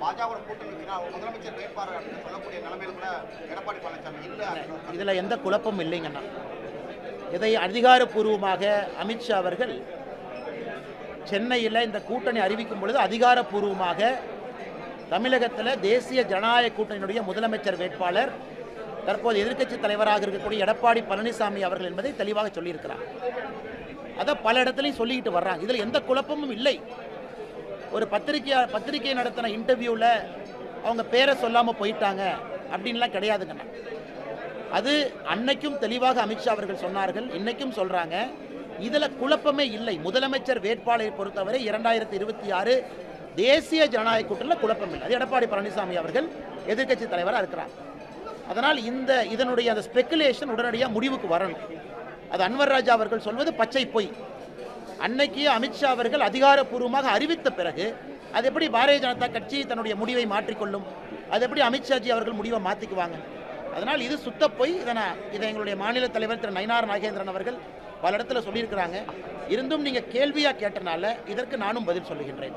பாஜக கூட்டணினா முதலமைச்சர் வேட்பாளர் அப்படின்னு சொல்லக்கூடிய நிலைமையில கூட எடப்பாடி பழனிசாமி இல்லை. இதில் எந்த குழப்பமும் இல்லைங்கண்ணா. இதை அதிகாரப்பூர்வமாக அமித்ஷா அவர்கள் சென்னையில் இந்த கூட்டணி அறிவிக்கும் பொழுது அதிகாரப்பூர்வமாக தமிழகத்தில் தேசிய ஜனநாயக கூட்டணியினுடைய முதலமைச்சர் வேட்பாளர் தற்போது எதிர்க்கட்சி தலைவராக இருக்கக்கூடிய எடப்பாடி பழனிசாமி அவர்கள் என்பதை தெளிவாக சொல்லியிருக்கிறார். அதை பல இடத்துலையும் சொல்லிக்கிட்டு வர்றாங்க. இதில் எந்த குழப்பமும் இல்லை. ஒரு பத்திரிகை நடத்தின இன்டர்வியூவில் அவங்க பேரை சொல்லாமல் போயிட்டாங்க அப்படின்லாம் கிடையாதுங்கண்ணா. அது அன்னைக்கும் தெளிவாக அமித்ஷா அவர்கள் சொன்னார்கள், இன்னைக்கும் சொல்கிறாங்க. இதில் குழப்பமே இல்லை. முதலமைச்சர் வேட்பாளரை பொறுத்தவரை 2026 தேசிய ஜனநாயக கூட்டணியில் குழப்பம் இல்லை. அது எடப்பாடி பழனிசாமி அவர்கள் எதிர்க்கட்சி தலைவராக இருக்கிறார். அதனால் இதனுடைய அந்த ஸ்பெக்குலேஷன் உடனடியாக முடிவுக்கு வரணும். அது அன்வர் ராஜா அவர்கள் சொல்வது பச்சை பொய். அன்னைக்கு அமித்ஷா அவர்கள் அதிகாரப்பூர்வமாக அறிவித்த பிறகு அது எப்படி பாரதிய ஜனதா கட்சி தன்னுடைய முடிவை மாற்றிக்கொள்ளும்? அது எப்படி அமித்ஷாஜி அவர்கள் முடிவை மாற்றிக்குவாங்க? அதனால் இது சுத்த பொய். இதை எங்களுடைய மாநில தலைவர் திரு நயினார் நாகேந்திரன் அவர்கள் பல இடத்துல சொல்லியிருக்கிறாங்க. இருந்தும் நீங்கள் கேள்வியாக கேட்டனால இதற்கு நானும் பதில் சொல்லுகின்றேன்.